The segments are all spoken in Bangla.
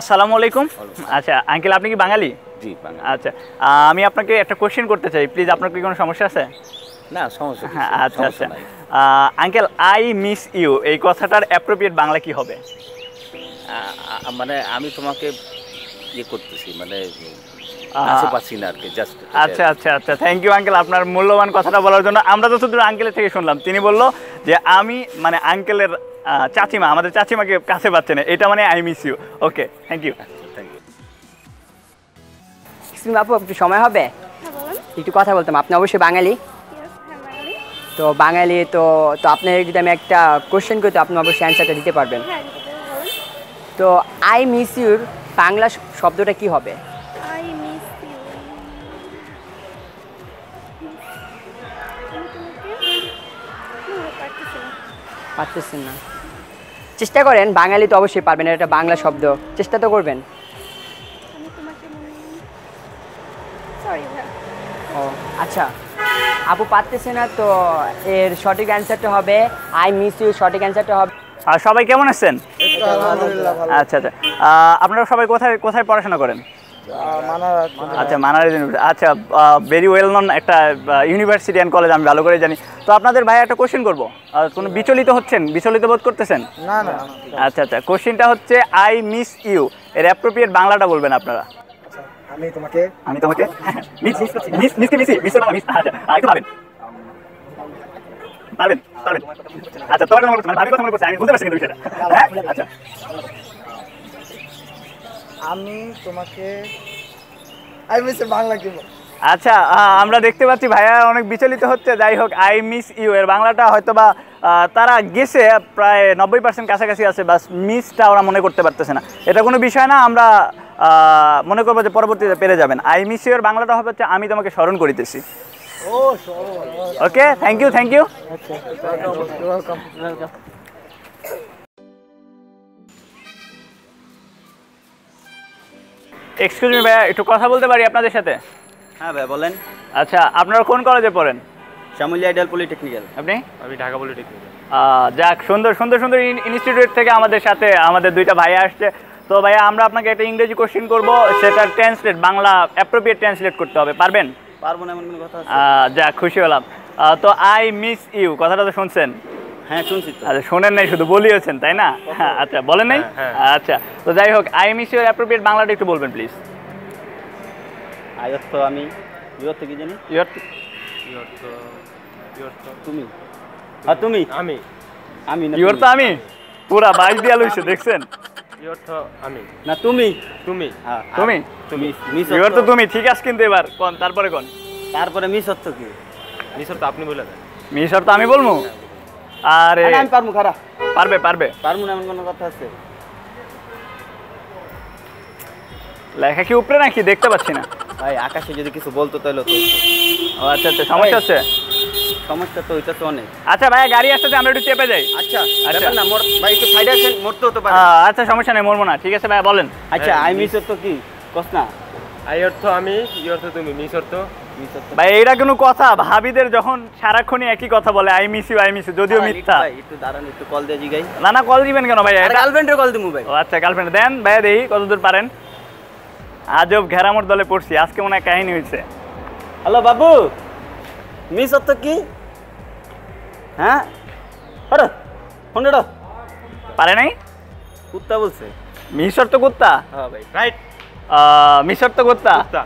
আসসালামু আলাইকুম। আচ্ছা আঙ্কেল, আপনি কি বাঙালি? জি বাঙালি। আচ্ছা, আমি আপনাকে একটা কোশ্চেন করতে চাই, প্লিজ। আপনার কি কোনো সমস্যা আছে? না সমস্যা হ্যাঁ, কিছু আচ্ছা সমস্যা আচ্ছা। নাই। আঙ্কেল, আই মিস ইউ এই কথাটার অ্যাপ্রোপ্রিয়েট বাংলা কি হবে? মানে আমি তোমাকে করতেছি মানে আহ, কাছে পাচ্ছি না আর কি, জাস্ট। আচ্ছা আচ্ছা আচ্ছা, থ্যাংক ইউ আঙ্কেল আপনার মূল্যবান কথাটা বলার জন্য। আমরা যতদূর আঙ্কেলের থেকে শুনলাম, তিনি বলল যে আমি মানে আঙ্কেলের চাচিমা, আমাদের চাচিমাকে কাছে পাচ্ছে না, এটা মানে I miss you. Okay, thank you. Thank you. আপু একটু সময় হবে? একটু কথা বলতাম। আপনি অবশ্যই বাঙালি তো বাঙালি তো তো আপনার যদি আমি একটা কোশ্চেন করি তো আপনি অবশ্যই অ্যান্সারটা দিতে পারবেন। তো আই মিস ইউর বাংলা শব্দটা কি হবে? পারতেছেন না? চেষ্টা করেন, বাঙালি তো অবশ্যই পারবেন, এটা বাংলা শব্দ, চেষ্টা তো করবেন। ও আচ্ছা, আপু পারতেছে না তো এর সঠিক অ্যান্সারটা হবে আই মিস ইউ। সঠিক অ্যান্সারটা হবে। আর সবাই কেমন আছেন? আচ্ছা আচ্ছা, আপনারা সবাই কোথায় কোথায় পড়াশোনা করেন? আচ্ছা, মানারা ইউনিভার্সিটি। আচ্ছা, ভেরি ওয়েল নন একটা ইউনিভার্সিটি অ্যান্ড কলেজ, আমি ভালো করে জানি। তো আপনাদের ভাই একটা কোশ্চেন করবো, কোনো বিচলিত হচ্ছেন, বিচলিত বোধ করতেছেন? না না। আচ্ছা আচ্ছা, কোশ্চেনটা হচ্ছে আই মিস ইউ এর অ্যাপ্রোপ্রিয়েট বাংলাটা বলবেন আপনারা। আমি তোমাকে miss miss miss miss miss না মিস। আচ্ছা, আরেকটু পাবেন পাবেন পাবেন। আচ্ছা, তোমার কথা মনে ভাবি কথা মনে পড়ছে, আমি বুঝতে পারছি কিন্তু বিষয়টা। হ্যাঁ, আচ্ছা। আমি তোমাকে আই মিস বাংলা কি বল? আচ্ছা, আমরা দেখতে পাচ্ছি ভাইয়া অনেক বিচলিত হচ্ছে। যাই হোক, আই মিস ইউ এর বাংলাটা হয়তো বা তারা গেছে প্রায় 90% কাছাকাছি আছে, বাস মিসটা ওরা মনে করতে পারতেছে না। এটা কোনো বিষয় না, আমরা মনে করবো যে পরবর্তীতে পেরে যাবেন। আই মিস ইউ এর বাংলাটা হবে হচ্ছে আমি তোমাকে স্মরণ করিতেছি। Okay, thank you thank you. Excuse me ভাইয়া, একটু কথা বলতে পারি আপনাদের সাথে? হ্যাঁ ভাই বলেন। আচ্ছা, আপনারা কোন কলেজে পড়েন? Shyamoli Ideal Polytechnical. আপনি? আমি ঢাকা পলিটেকনিক্যাল। যাক, সুন্দর সুন্দর সুন্দর ইনস্টিটিউট থেকে আমাদের সাথে আমাদের দুইটা ভাইয়া আসছে। তো ভাইয়া, আমরা আপনাকে একটা ইংরেজি কোশ্চেন করবো, সেটার ট্রান্সলেট বাংলা অ্যাপ্রোপ্রিয়েট ট্রান্সলেট করতে হবে, পারবেন? পারবো না এমন কোনো কথা আছে? যাক, খুশি হলাম। তো আই মিস ইউ কথাটা তো শুনছেন? হ্যাঁ শুনছি তো। আচ্ছা, শোনেন নাই, শুধু বলিয়েছেন তাই না? আচ্ছা, বলেন নাই? আচ্ছা, তো যাই হোক, আই মিস ইউ অ্যাপ্রোপ্রিয়েট বাংলাটা একটু বলবেন প্লিজ। আয়ত তো আমি ইয়র থেকে জানি। ইয়র তুমি? হ্যাঁ তুমি। আমি আমি না ইয়র তো আমি পুরা বাইশ দিয়া লইছে, দেখছেন? ইয়র তো আমি না তুমি। তুমি হ্যাঁ তুমি তুমি মিস ইয়র তো তুমি, ঠিক আছে, কিন্তু এবার কোন, তারপরে কোন? তারপরে মিস অর্থ কি? মিশর তো আপনি বলে দেন। মিশর তো আমি বলবো। আরে আমি পারবো, খারাপ পারবে পারবে। পারবো না এমন কোনো কথা আছে? লেখা কি উপরে নাকি দেখতে পাচ্ছি না? ভাই আকাশে যদি কিছু বলতো তাহলে তো। ও আচ্ছা আচ্ছা, সমস্যা হচ্ছে? সমস্যা তো হইতাছে অনেক। আচ্ছা ভাইয়া, গাড়ি আসছে, আমরা একটু চেপে যাই। আচ্ছা আচ্ছা। আচ্ছা না মোর ভাই একটু সাইডে আসেন, মরতে হতে পারে। আচ্ছা, সমস্যা নেই, মরবো না। ঠিক আছে ভাইয়া, বলেন। আচ্ছা আই মিস অর্থ কি কস না? আই অর্থ আমি, ই অর্থ তুমি, মিস অর্থ মিস অর্থ ভাই এইটা কোনো কথা? ভাবিদের যখন সারাক্ষণই একই কথা বলে, আই মিস ইউ, যদিও মিথ্যা। ভাই একটু দাঁড়ান, একটু কল দিয়ে জিগাই। না না, কল দিবেন কেন ভাইয়া? এটা গার্লফ্রেন্ডের কল দিমু ভাই। ও আচ্ছা, গার্লফ্রেন্ড দেন ভাইয়া, দেখি কতদূর পারেন। আজব ঘেরামোর দলে পড়ছি আজকে, মনে হয় কাহিনী হয়েছে। হ্যালো বাবু, মিস অর্থ কি? হ্যাঁ আরে ফোনটা পারে নাই? কুত্তা বলছে। মিশর তো কুত্তা? হ্যাঁ ভাই রাইট। মিশর তো কুত্তা। কুত্তা।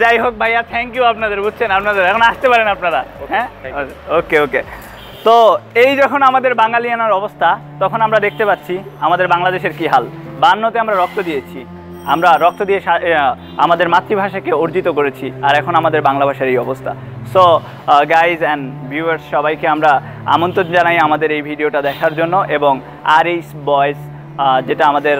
যাই হোক ভাইয়া, থ্যাংক ইউ আপনাদের, বুঝছেন? আপনাদের এখন আসতে পারেন আপনারা। হ্যাঁ, ওকে ওকে। তো এই যখন আমাদের বাঙালিয়ানার অবস্থা, তখন আমরা দেখতে পাচ্ছি আমাদের বাংলাদেশের কি হাল। 52তে আমরা রক্ত দিয়েছি, আমরা রক্ত দিয়ে আমাদের মাতৃভাষাকে অর্জিত করেছি, আর এখন আমাদের বাংলা ভাষার এই অবস্থা। সো গাইজ অ্যান্ড ভিউয়ার্স, সবাইকে আমরা আমন্ত্রণ জানাই আমাদের এই ভিডিওটা দেখার জন্য, এবং আরএইচ বয়েজ যেটা আমাদের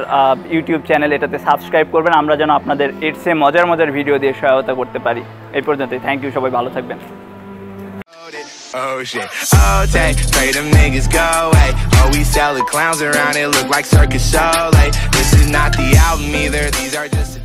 ইউটিউব চ্যানেল, এটাতে সাবস্ক্রাইব করবেন, আমরা যেন আপনাদের এর চেয়ে মজার মজার ভিডিও দিয়ে সহায়তা করতে পারি। এই পর্যন্তই, থ্যাংক ইউ, সবাই ভালো থাকবেন। Oh shit, all day, pray them niggas go away. Oh, we sell the clowns around, it look like circus show. Like, this is not the album either, these are just a